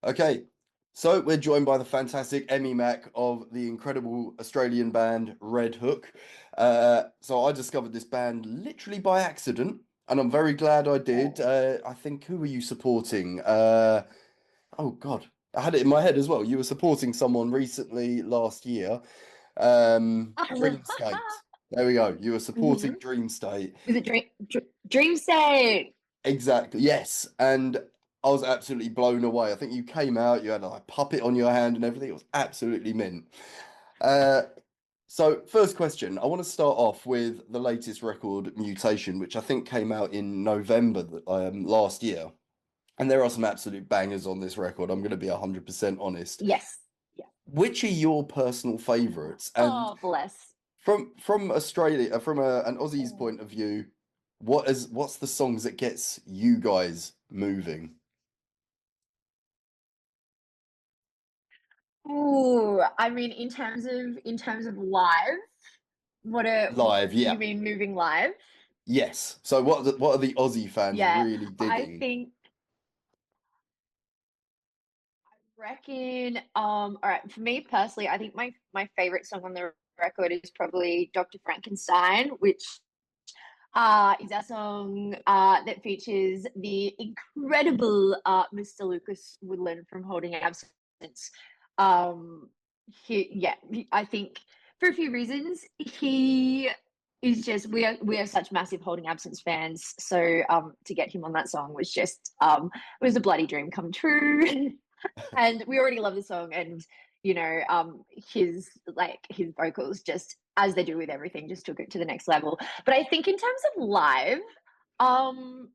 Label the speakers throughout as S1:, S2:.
S1: Okay, so we're joined by the fantastic Emmy Mack of the incredible Australian band RedHook. So I discovered this band literally by accident, and I'm very glad I did. I think who were you supporting? Oh God, I had it in my head as well. You were supporting someone recently last year. Dream State. There we go. You were supporting
S2: Mhm.
S1: Dream State.
S2: Is it Dream State?
S1: Exactly. Yes. And I was absolutely blown away. I think you came out, you had a puppet on your hand and everything. It was absolutely mint. Uh, so first question, I want to start off with the latest record, Mutation, which I think came out in November last year. And there are some absolute bangers on this record. I'm going to be 100% honest.
S2: Yes. Yeah.
S1: Which are your personal favorites? And
S2: Oh, bless.
S1: from Australia, from an Aussie's point of view, what's the songs that gets you guys moving?
S2: Ooh, I mean, in terms of live,
S1: Live,
S2: you
S1: yeah.
S2: mean moving live?
S1: Yes. So what are the Aussie fans
S2: Yeah,
S1: really
S2: I
S1: digging?
S2: think reckon all right, for me personally, I think my favorite song on the record is probably Dr. Frankenstein, which is our song that features the incredible Mr. Lucas Woodland from Holding Absence. Um, I think for a few reasons he is just we are such massive Holding Absence fans. So to get him on that song was just it was a bloody dream come true. And we already love the song, and his vocals, just as they do with everything, just took it to the next level. But I think in terms of live, probably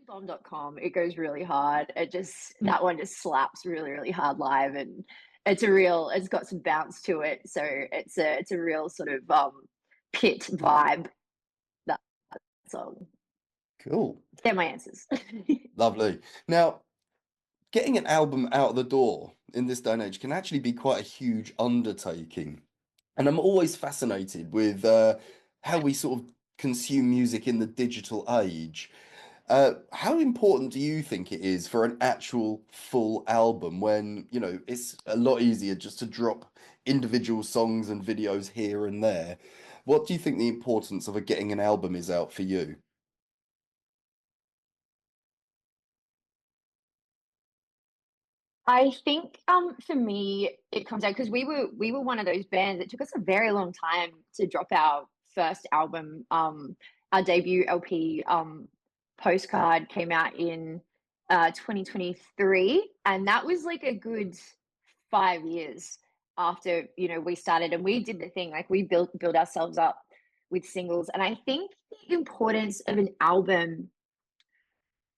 S2: bomb.com, it goes really hard. That one just slaps really, really hard live, and it's got some bounce to it, so it's a real sort of pit vibe, that song.
S1: Cool.
S2: They're my answers.
S1: Lovely. Now, getting an album out of the door in this day and age can actually be quite a huge undertaking. And I'm always fascinated with how we sort of consume music in the digital age. How important do you think it is for an actual full album when, it's a lot easier just to drop individual songs and videos here and there? What do you think the importance of getting an album is out for you?
S2: I think for me it comes out because we were one of those bands. It took us a very long time to drop our first album. Our debut LP, Postcard, came out in 2023, and that was like a good 5 years after we started, and we did the thing, like we built ourselves up with singles. And I think the importance of an album,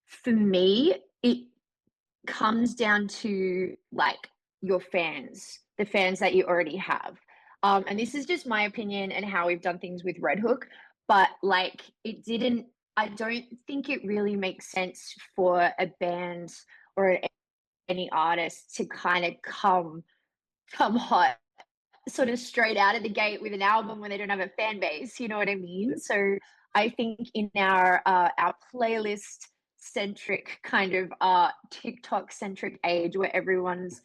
S2: for me, it comes down to like your fans, the fans that you already have. And this is just my opinion and how we've done things with Red Hook, but like I don't think it really makes sense for a band or any artist to kind of come hot sort of straight out of the gate with an album when they don't have a fan base. You know what I mean? So I think in our playlist centric kind of TikTok centric age where everyone's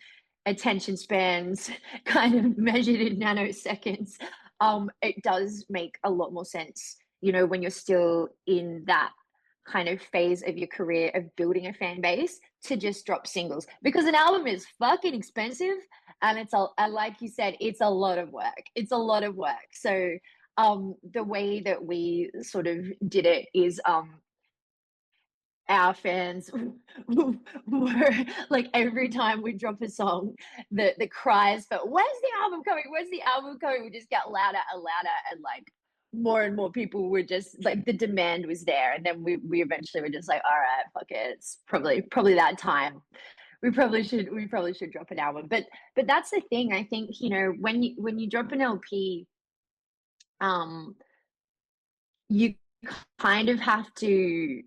S2: attention spans kind of measured in nanoseconds, it does make a lot more sense, when you're still in that kind of phase of your career of building a fan base, to just drop singles, because an album is fucking expensive, and and like you said, it's a lot of work. It's a lot of work. So the way that we sort of did it is our fans were like, every time we drop a song, the cries for where's the album coming? Where's the album coming? We just get louder and louder, and like more and more people were just like, the demand was there, and then we eventually were just like, all right, fuck it, it's probably that time. We probably should drop an album. But that's the thing. I think, when you drop an LP, um, you kind of have to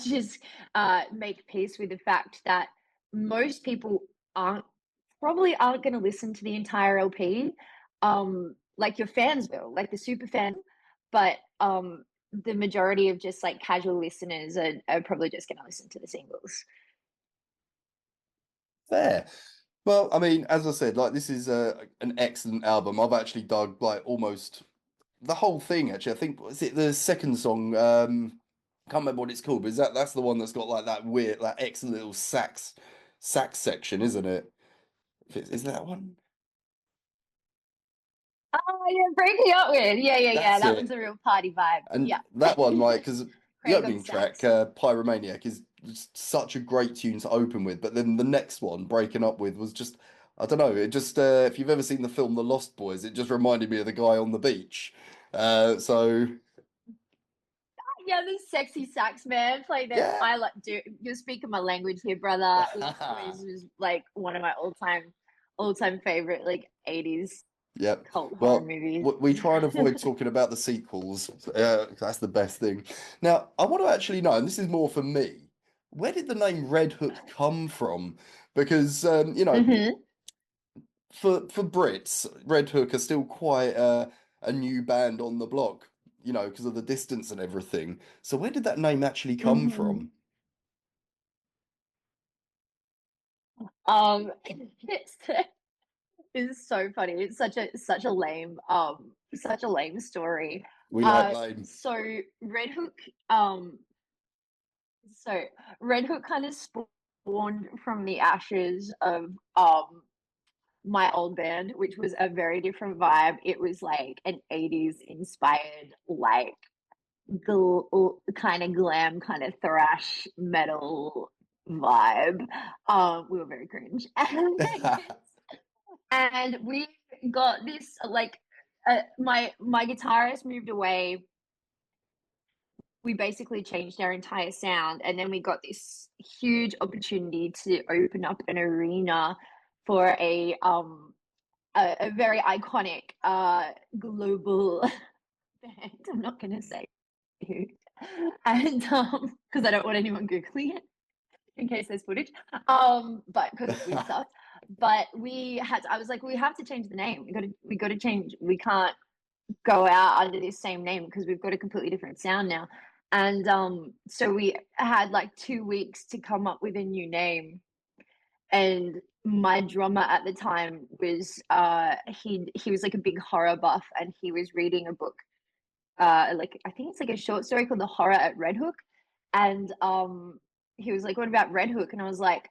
S2: just make peace with the fact that most people aren't aren't going to listen to the entire LP. Like your fans will, like the super fan, but the majority of just like casual listeners are probably just going to listen to the singles.
S1: Fair. Well, I mean, as I said, like this is an excellent album. I've actually dug like almost the whole thing. Actually, I think was it the second song? Can't remember what it's called, but that's the one that's got like that weird, that excellent little sax section, isn't it? Is that one?
S2: Oh, yeah, breaking up with. Yeah, yeah, yeah.
S1: That's
S2: That was
S1: it.
S2: a real party vibe.
S1: And
S2: Yeah.
S1: that one, like, because the
S2: Craig on
S1: opening track,
S2: sax.
S1: Pyromaniac, is just such a great tune to open with. But then the next one, Breaking Up With, was just, I don't know, it just, if you've ever seen the film The Lost Boys, it just reminded me of the guy on the beach. So,
S2: Yeah, this sexy sax man play that.
S1: yeah.
S2: I like. Do you're speaking my language here, brother? Lost Boys was like one of my all time favorite like 80s
S1: Yep.
S2: cult horror
S1: Well,
S2: movies.
S1: we try and avoid talking about the sequels. That's the best thing. Now, I want to actually know, and this is more for me, where did the name Red Hook come from? Because,
S2: Hmm.
S1: for Brits, Red Hook are still quite a new band on the block, because of the distance and everything. So where did that name actually come
S2: Hmm.
S1: from?
S2: It's it's so funny. It's such a lame story.
S1: We like lame.
S2: So Red Hook, um, so Red Hook kind of spawned from the ashes of my old band, which was a very different vibe. It was like an 80s inspired, like kind of glam, kind of thrash metal vibe. We were very cringe. And we got this like my guitarist moved away. We basically changed our entire sound, and then we got this huge opportunity to open up an arena for a very iconic global band. I'm not gonna say who, and because I don't want anyone googling it in case there's footage. But because we sucked. But I was like, we have to change the name. We got to change. We can't go out under this same name because we've got a completely different sound now. And so we had like 2 weeks to come up with a new name. And my drummer at the time was he was like a big horror buff, and he was reading a book, like I think it's like a short story called The Horror at Red Hook. And he was like, what about Red Hook? And I was like,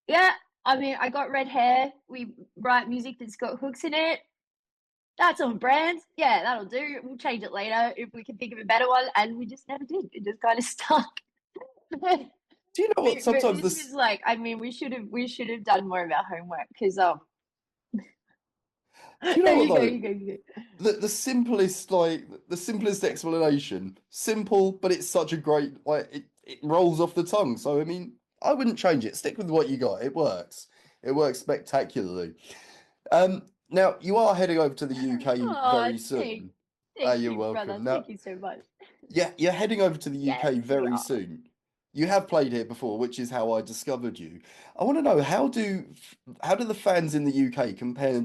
S2: yeah, I mean, I got red hair. We write music that's got hooks in it. That's on brand. Yeah, that'll do. We'll change it later if we can think of a better one. And we just never did. It just kind of stuck. but,
S1: Do you know what?
S2: but
S1: Sometimes
S2: this was like, I mean, we should have done more of our homework because
S1: do you
S2: no,
S1: know what
S2: you go,
S1: though?
S2: you go, you go.
S1: The simplest explanation, simple, but it's such a great like it rolls off the tongue. So I mean, I wouldn't change it. Stick with what you got. It works. It works spectacularly. Now you are heading over to the UK
S2: Oh,
S1: very
S2: thank,
S1: soon.
S2: thank
S1: You're
S2: you, brother.
S1: welcome. Now,
S2: Thank you so much.
S1: yeah, you're heading over to the
S2: Yes,
S1: UK
S2: we
S1: very
S2: are.
S1: soon. You have played here before, which is how I discovered you. I want to know how do the fans in the UK compare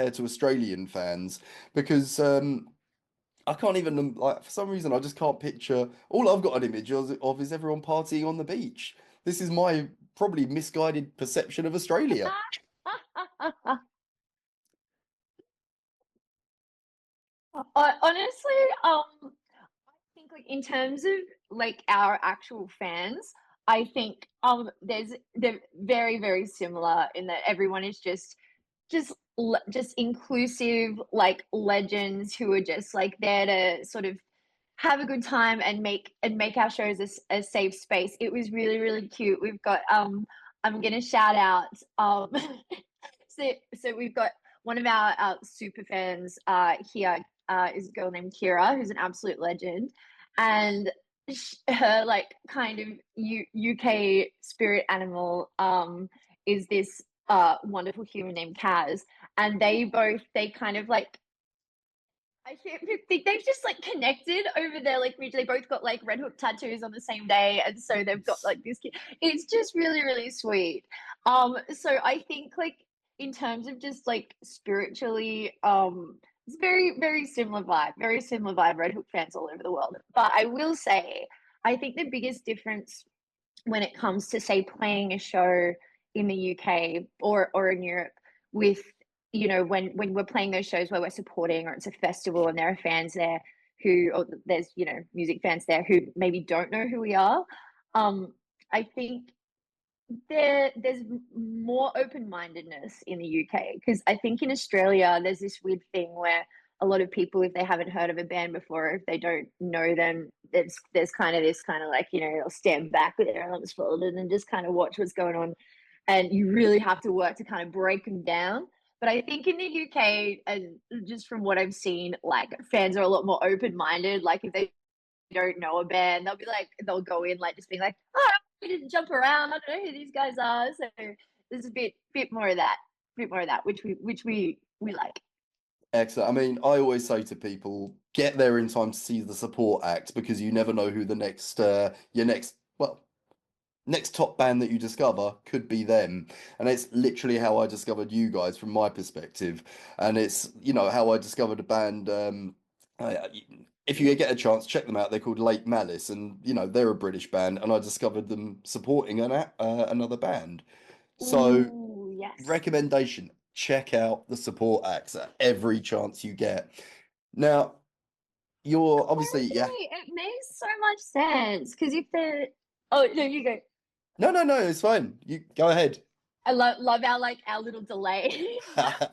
S1: to Australian fans? Because I can't even like for some reason I just can't picture. All I've got an image of is everyone partying on the beach. This is my probably misguided perception of Australia.
S2: Honestly, think like in terms of like our actual fans, I think they're very very similar in that everyone is just inclusive like legends who are just like there to sort of have a good time and make our shows a safe space. It was really really cute. We've got I'm gonna shout out so we've got one of our super fans here is a girl named Kira, who's an absolute legend, and her like kind of UK spirit animal is this wonderful human named Kaz, and they kind of like I think they've just like connected over their like region. They both got like Red Hook tattoos on the same day, and so they've got like this. It's just really really sweet. So I think like in terms of just like spiritually, it's very very similar vibe, very similar vibe. Red Hook fans all over the world. But I will say, I think the biggest difference when it comes to say playing a show in the UK or in Europe with, you know, when we're playing those shows where we're supporting, or it's a festival and there are fans there who, or there's, you know, music fans there who maybe don't know who we are. I think there's more open-mindedness in the UK, because I think in Australia there's this weird thing where a lot of people, if they haven't heard of a band before, if they don't know them, there's kind of this kind of like, you know, they'll stand back with their arms folded and just kind of watch what's going on, and you really have to work to kind of break them down. But I think in the UK, and just from what I've seen, like fans are a lot more open-minded. Like if they don't know a band, they'll be like, they'll go in like just being like, oh, we didn't jump around. I don't know who these guys are. So there's a bit more of that, which we like.
S1: Excellent. I mean, I always say to people, get there in time to see the support act, because you never know who the next your next well next top band that you discover could be them. And it's literally how I discovered you guys from my perspective. And it's, you know, how I discovered a band. I- if you get a chance, check them out. They're called Lake Malice, and you know they're a British band, and I discovered them supporting another band. So
S2: Ooh, yes.
S1: recommendation, check out the support acts at every chance you get. Now, you're obviously, yeah.
S2: Honestly, it makes so much sense, because if they're, oh no, you go.
S1: No, it's fine. You go ahead.
S2: I love our like our little delay. I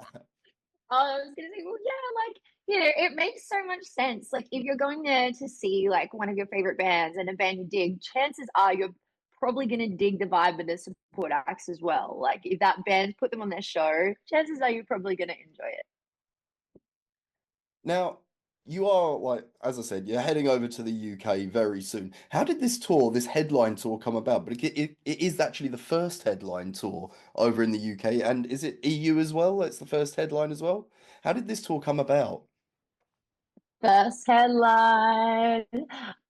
S2: was gonna say, well, yeah, like, you know, it makes so much sense. Like, if you're going there to see like one of your favorite bands and a band you dig, chances are you're probably gonna dig the vibe of the support acts as well. Like, if that band put them on their show, chances are you're probably gonna enjoy it.
S1: Now, you are like, as I said, you're heading over to the UK very soon. How did this tour, this headline tour, come about? But it is actually the first headline tour over in the UK, and is it EU as well? It's the first headline as well. How did this tour come about?
S2: First headline.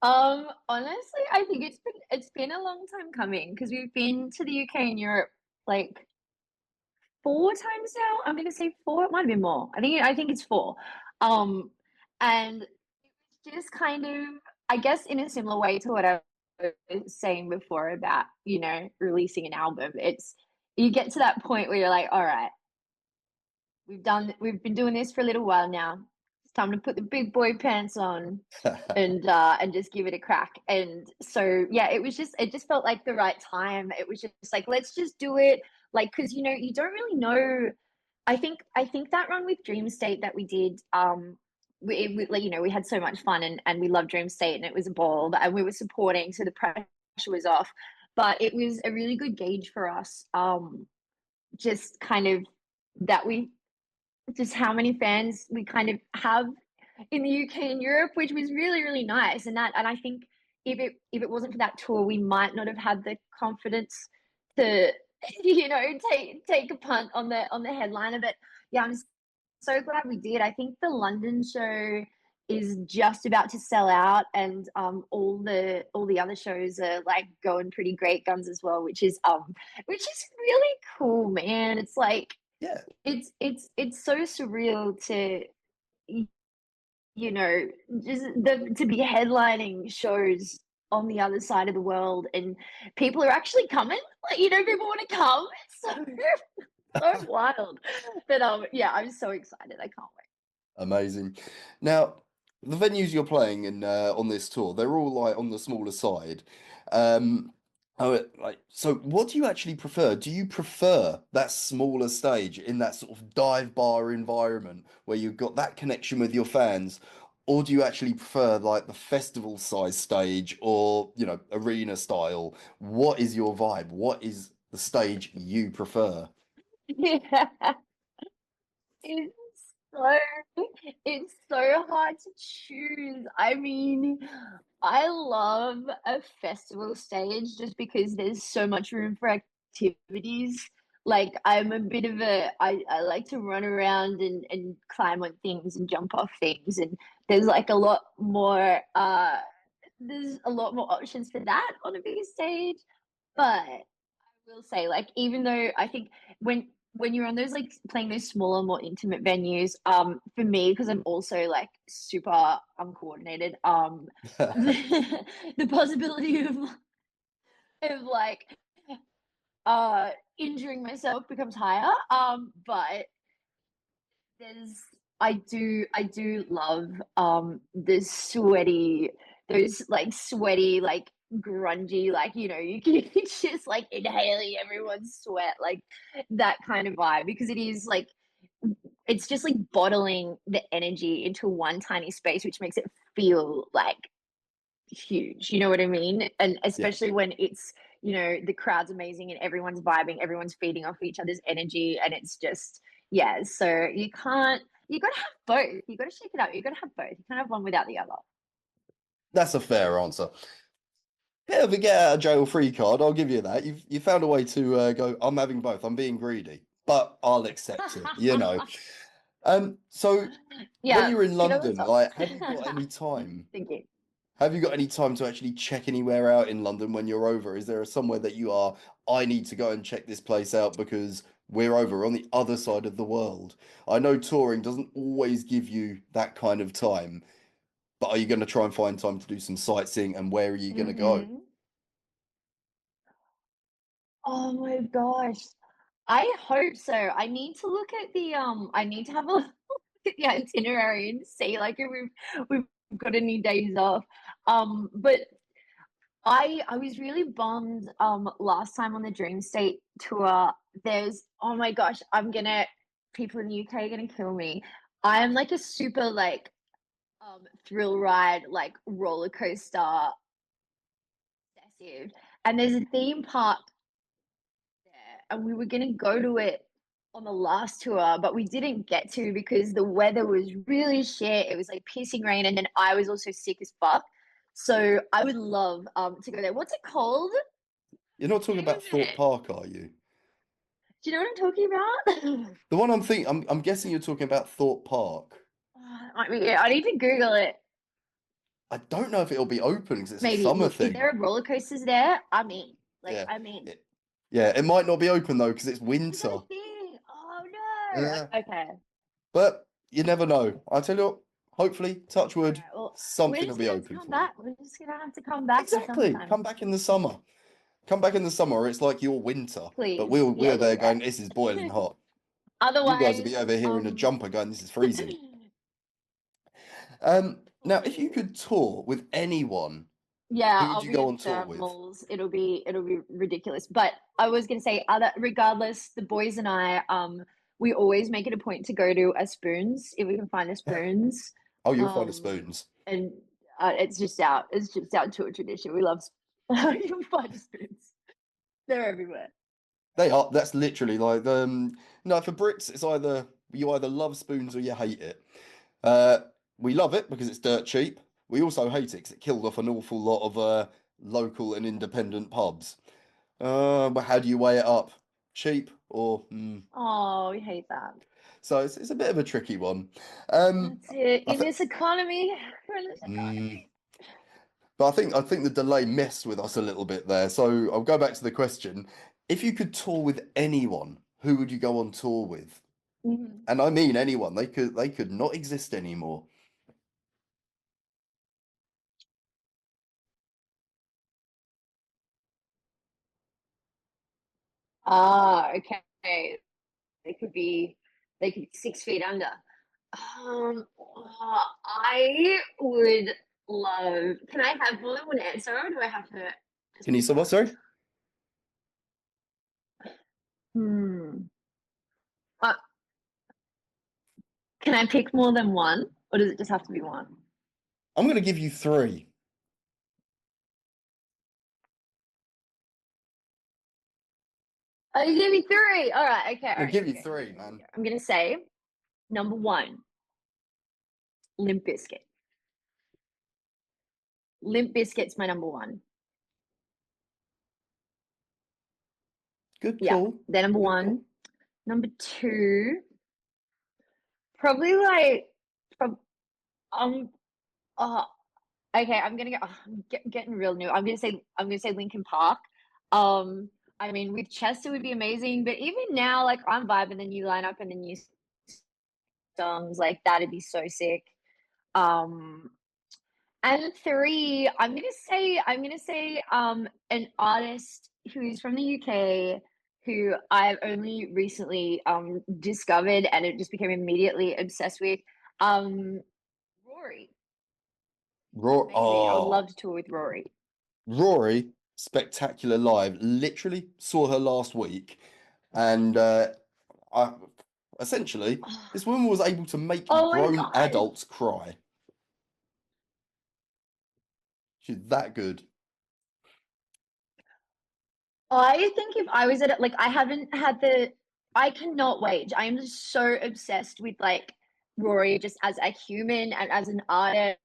S2: Honestly, I think it's been a long time coming, because we've been to the UK and Europe like 4 times now. I'm gonna say four. It might have been more. I think it's four. Um, and it's just kind of, I guess, in a similar way to what I was saying before about, you know, releasing an album. It's, you get to that point where you're like, all right, we've been doing this for a little while now. It's time to put the big boy pants on and just give it a crack. And so yeah, it just felt like the right time. It was just like, let's just do it. Like, because you know, you don't really know. I think that run with Dream State that we did, we like, you know, we had so much fun, and we loved Dream State and it was a ball, and we were supporting, so the pressure was off. But it was a really good gauge for us, just kind of that we just how many fans we kind of have in the UK and Europe, which was really, really nice. And I think if it wasn't for that tour, we might not have had the confidence to, you know, take a punt on the headliner. But yeah, I'm so glad we did. I think the London show is just about to sell out, and all the other shows are like going pretty great guns as well, which is really cool, man. It's like
S1: Yeah.
S2: it's so surreal to, you know, just to be headlining shows on the other side of the world, and people are actually coming. Like, you know, people want to come. It's so wild. But yeah, I'm so excited. I can't wait.
S1: Amazing. Now, the venues you're playing in on this tour, they're all like on the smaller side. Um, like, so what do you actually prefer? Do you prefer that smaller stage in that sort of dive bar environment where you've got that connection with your fans, or do you actually prefer like the festival size stage, or you know, arena style? What is your vibe? What is the stage you prefer?
S2: Yeah. It's so it's so hard to choose. I mean, I love a festival stage just because there's so much room for activities. Like, I'm a bit of I like to run around and climb on things and jump off things, and there's like a lot more there's a lot more options for that on a bigger stage. But will say, like, even though I think when you're on those, like, playing those smaller, more intimate venues, for me, because I'm also like super uncoordinated, the possibility of like injuring myself becomes higher. But there's I do love the sweaty, those like sweaty, like grungy, like you can just like inhaling everyone's sweat, like that kind of vibe, because it is like it's just like bottling the energy into one tiny space, which makes it feel like huge. You know what I mean? And
S1: Yeah.
S2: especially when it's, the crowd's amazing and everyone's vibing, everyone's feeding off each other's energy. And it's just, yeah. So you got to have both. You got to shake it up. You got to have both. You can't have one without the other.
S1: That's a fair answer. Bit of a get out of jail free card, I'll give you that. You found a way to go, I'm having both. I'm being greedy, but I'll accept it, you know. So when
S2: Yeah.
S1: you're in
S2: You know what's
S1: London,
S2: up?
S1: like, have you got any time?
S2: Thank you.
S1: Have you got any time to actually check anywhere out in London when you're over? Is there somewhere that you are, I need to go and check this place out because we're over on the other side of the world? I know touring doesn't always give you that kind of time, but are you going to try and find time to do some sightseeing, and where are you going to go?
S2: Hmm. Oh my gosh. I hope so. I need to look at I need to have a look at the itinerary and see like if we've got any days off. But I was really bummed last time on the Dream State tour. There's Oh my gosh, people in the UK are gonna kill me. I am like a super like thrill ride, like roller coaster obsessive. And there's a theme park there, and we were gonna go to it on the last tour, but we didn't get to because the weather was really shit. It was like pissing rain, and then I was also sick as fuck. So I would love to go there. What's it called?
S1: You're not
S2: The
S1: talking
S2: name
S1: about
S2: of
S1: Thorpe
S2: it?
S1: Park, are you?
S2: Do you know what I'm talking about?
S1: The one I'm guessing you're talking about Thorpe Park.
S2: I need to Google it.
S1: I don't know if it'll be open because it's a
S2: Maybe.
S1: summer
S2: Look, if
S1: thing.
S2: there are roller coasters there, I'm in. Like,
S1: Yeah.
S2: I'm in.
S1: Yeah, it might not be open though because it's
S2: Is that
S1: winter.
S2: a thing? Oh
S1: Yeah.
S2: no. Okay.
S1: But you never know. I tell you what, hopefully, touch
S2: All
S1: wood,
S2: right. Well, we're
S1: something will
S2: just
S1: be
S2: gonna have to
S1: open
S2: come
S1: for you.
S2: back. We're just gonna have to come back in
S1: Exactly.
S2: summertime.
S1: Come back in the summer. Come back in the summer. It's like your winter, but
S2: Please.
S1: we're there
S2: Yeah.
S1: going, this is boiling hot. You guys will
S2: Otherwise,
S1: be over here in a jumper going, this is freezing. Now, if you could tour with anyone,
S2: yeah,
S1: who would
S2: I'll
S1: you
S2: be
S1: go
S2: in
S1: on tour with?
S2: thermals. It'll be ridiculous. But I was gonna say, other regardless, the boys and I, we always make it a point to go to a spoons if we can find the spoons.
S1: Oh, you'll find a
S2: Um,
S1: spoons.
S2: and it's just our tour tradition. We love you can find the spoons. They're everywhere.
S1: They are. That's literally like the. No, for Brits, it's either you either love spoons or you hate it. Uh, we love it because it's dirt cheap. We also hate it because it killed off an awful lot of local and independent pubs. But how do you weigh it up? Cheap or
S2: Oh, we hate that.
S1: so it's a bit of a tricky one. Um,
S2: That's it.
S1: I
S2: In
S1: th
S2: this economy, we're in this
S1: mm,
S2: economy.
S1: but I think the delay messed with us a little bit there. So I'll go back to the question: if you could tour with anyone, who would you go on tour with?
S2: Mhm.
S1: And I mean anyone. They could not exist anymore.
S2: Ah, okay. They could be, they could be 6 feet under. I would love. Can I have more than one answer, or do I have to just
S1: Can you
S2: pick
S1: say what?
S2: one?
S1: Sorry.
S2: Hmm. Uh, can I pick more than one, or does it just have to be one?
S1: I'm going to give you three.
S2: Oh, you gave me three. All right. Okay. All
S1: I'm going
S2: right.
S1: to
S2: Here
S1: give
S2: we
S1: you
S2: go. Here we
S1: three,
S2: go. Here we
S1: man.
S2: go. I'm gonna say number one, Limp Biscuit. Limp Biscuit's my number one.
S1: Good
S2: Yeah,
S1: call.
S2: they're number
S1: Good call.
S2: one. Number two, probably like from um. Uh, okay, I'm gonna go. Getting real new. I'm gonna say Linkin Park. I mean, with Chester would be amazing, but even now, like I'm vibing the new lineup and the new songs, like that'd be so sick. Um, and three, I'm gonna say an artist who's from the UK. who I've only recently discovered and it just became immediately obsessed with. Rory. Amazing. I would
S1: Oh,
S2: love to tour with Rory.
S1: Rory, spectacular live. Literally saw her last week, and I essentially this woman was able to make
S2: Oh my
S1: grown
S2: God.
S1: adults cry. She's that good.
S2: I think if I was at it, like I haven't had I cannot wait. I am just so obsessed with like Rory just as a human and as an artist.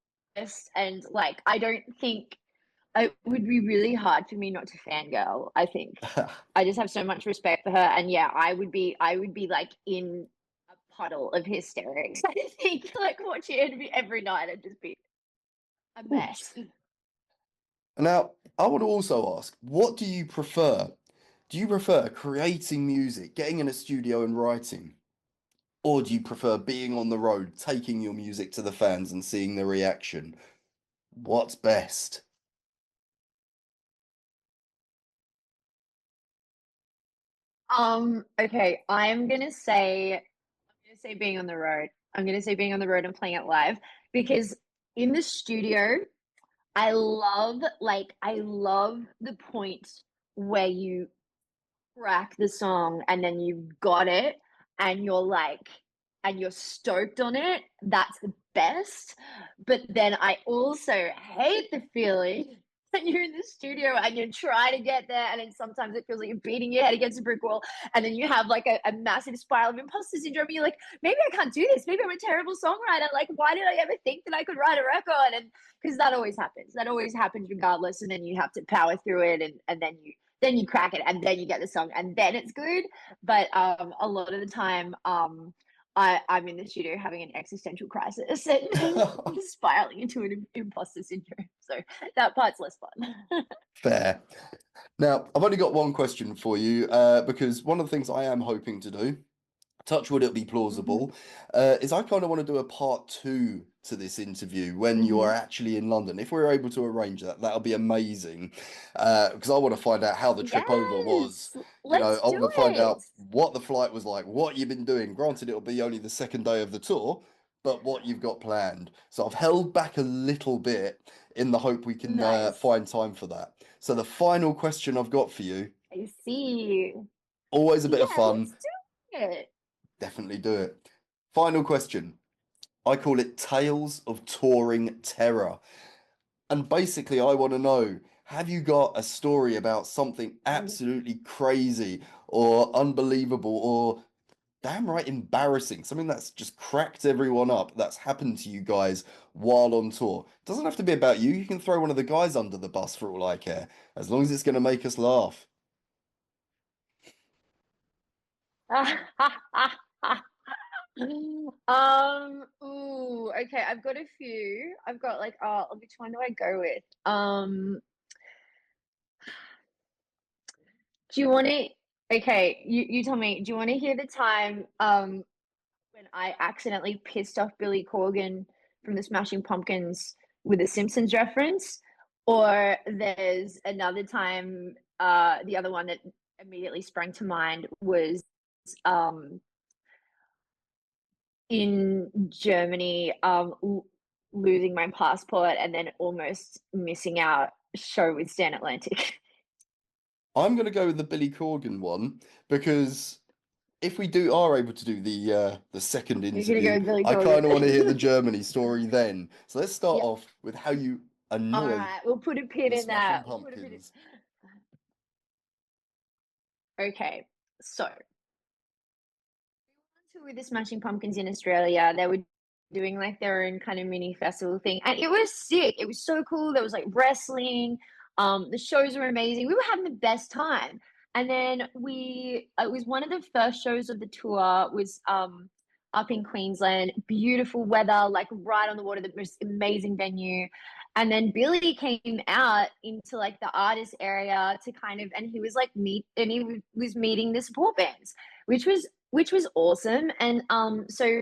S2: And like, I don't think it would be really hard for me not to fangirl, I think. I just have so much respect for her. And yeah, I would be like in a puddle of hysterics. I think like watching it every night and just be a
S1: Ooh.
S2: mess.
S1: Now, I want to also ask, what do you prefer? Do you prefer creating music, getting in a studio and writing? Or do you prefer being on the road, taking your music to the fans and seeing the reaction? What's best?
S2: Okay, I'm gonna say being on the road. I'm gonna say being on the road and playing it live because in the studio, I love the point where you crack the song and then you've got it and you're stoked on it. That's the best. But then I also hate the feeling when you're in the studio and you're trying to get there and then sometimes it feels like you're beating your head against a brick wall and then you have like a massive spiral of imposter syndrome. You're like, maybe I can't do this. Maybe I'm a terrible songwriter. Like, why did I ever think that I could write a record? And because that always happens. That always happens regardless. And then you have to power through it and then you crack it and then you get the song and then it's good. But a lot of the time, I'm in the studio having an existential crisis and spiraling into an imposter syndrome. So that part's less fun.
S1: Fair. Now, I've only got one question for you, because one of the things I am hoping to do, touch wood, it'll be
S2: Hmm.
S1: plausible, is I kind of want to do a part two to this interview when you are
S2: Hmm.
S1: actually in London. If we're able to arrange that, that'll be amazing. Because I want to find out how the trip over was.
S2: Yes, let's
S1: I
S2: do
S1: want to find
S2: it.
S1: out what the flight was like, what you've been doing. Granted, it'll be only the second day of the tour, but what you've got planned. So I've held back a little bit in the hope we can
S2: Nice.
S1: find time for that. So the final question I've got for you,
S2: I see.
S1: always a bit of
S2: Yeah, let's
S1: fun,
S2: do it.
S1: definitely do it. Final question. I call it Tales of Touring Terror. And basically, I want to know, have you got a story about something absolutely crazy or unbelievable or damn right embarrassing, something that's just cracked everyone up, that's happened to you guys while on tour? Doesn't have to be about you. You can throw one of the guys under the bus for all I care, as long as it's going to make us laugh.
S2: Ooh, okay, I've got a few. I've got like, which one do I go with? Do you want to, okay, you tell me, do you want to hear the time when I accidentally pissed off Billy Corgan from the Smashing Pumpkins with a Simpsons reference? Or there's another time, the other one that immediately sprang to mind was um in Germany, losing my passport and then almost missing out show with Stan Atlantic.
S1: I'm going to go with the Billy Corgan one because if we are able to do the second
S2: You're gonna
S1: interview,
S2: go Billy
S1: I kind of want to hear the
S2: Corgan.
S1: Germany story then. So let's start
S2: Yeah.
S1: off with how you
S2: All
S1: annoyed
S2: right, we'll put a pin
S1: the
S2: in
S1: Smashing
S2: that. We'll put a pin in.
S1: Pumpkins.
S2: Okay, so with the Smashing Pumpkins in Australia, they were doing like their own kind of mini festival thing, and it was sick. It was so cool. There was like wrestling. The shows were amazing. We were having the best time. And then it was one of the first shows of the tour. Was up in Queensland, beautiful weather, like right on the water, the most amazing venue. And then Billy came out into like the artist area to kind of, and he was like was meeting the support bands, which was awesome. And so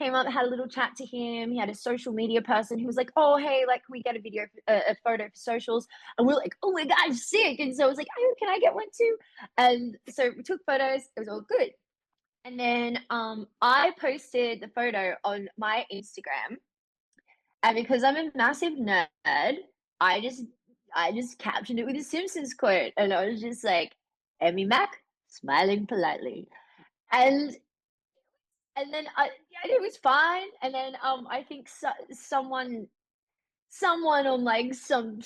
S2: came up, had a little chat to him. He had a social media person who was like, "Oh, hey, like, can we get a video, a photo for socials?" And we're like, "Oh my gosh, sick!" And so I was like, "Oh, can I get one too?" And so we took photos. It was all good. And then I posted the photo on my Instagram, and because I'm a massive nerd, I just I just captioned it with a Simpsons quote, and I was just like, "Emmy Mack, smiling politely," and then yeah, it was fine. And then I think someone on like some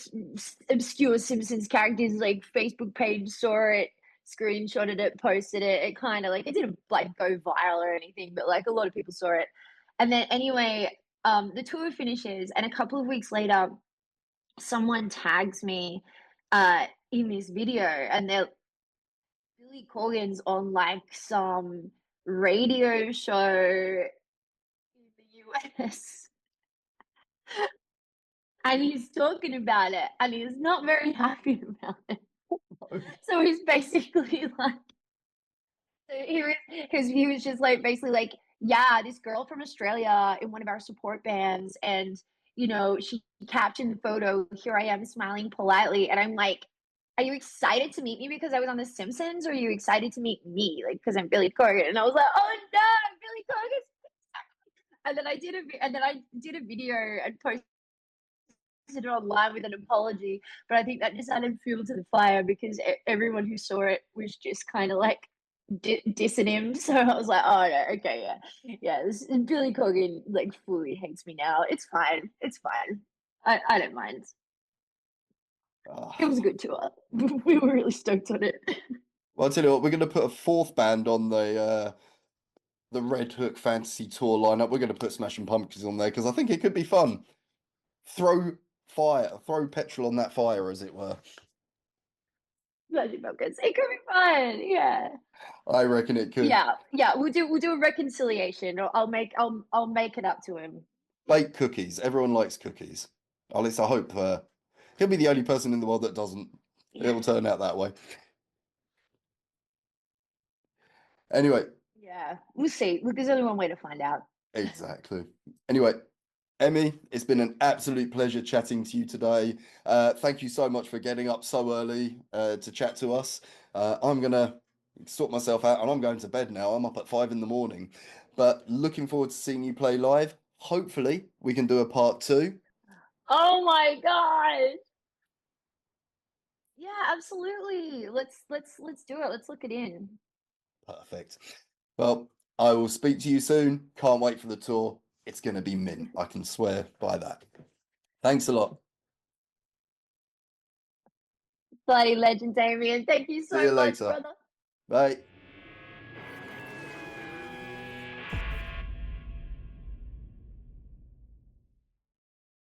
S2: obscure Simpsons characters like Facebook page saw it, screenshotted it, posted it. It kind of like, it didn't like go viral or anything, but like a lot of people saw it. And then anyway, the tour finishes, and a couple of weeks later, someone tags me in this video, and they're Billy Corgan's on like some radio show in the US. And he's talking about it, and he's not very happy about it. So he's basically like, so he was just like basically like, yeah, this girl from Australia in one of our support bands, and she captioned the photo. Here I am smiling politely, and I'm like, are you excited to meet me because I was on The Simpsons, or are you excited to meet me like because I'm Billy Corgan? And I was like, oh no, Billy Corgan. And then I did a video and posted it online with an apology, but I think that just added fuel to the fire because everyone who saw it was just kind of like dissing him. So I was like, oh no, okay, yeah, Billy Corgan like fully hates me now. It's fine, it's fine. I don't mind. It was a good tour. We were really stoked on it.
S1: Well, I'll tell you what, we're going to put a fourth band on the RedHook Fantasy Tour lineup. We're going to put Smashing Pumpkins on there because I think it could be fun. Throw throw petrol on that fire, as it were.
S2: Magic Pumpkins. It could be fun. Yeah.
S1: I reckon it could.
S2: Yeah. We'll do a reconciliation. I'll make it up to him.
S1: Bake cookies. Everyone likes cookies. At least I hope he'll be the only person in the world that doesn't. It'll turn out that way. Anyway,
S2: Yeah, we'll see. Look, there's only one way to find out.
S1: exactly. Anyway, Emmy, it's been an absolute pleasure chatting to you today. Thank you so much for getting up so early to chat to us. I'm gonna sort myself out and I'm going to bed now. I'm up at 5 a.m. But looking forward to seeing you play live. Hopefully, we can do a part 2.
S2: Oh my god! Yeah, absolutely. Let's do it. Let's look it in.
S1: Perfect. Well, I will speak to you soon. Can't wait for the tour. It's going to be mint. I can swear by that. Thanks a lot.
S2: Bloody legend, Damian. Thank you
S1: See you
S2: so much,
S1: later.
S2: brother.
S1: Bye.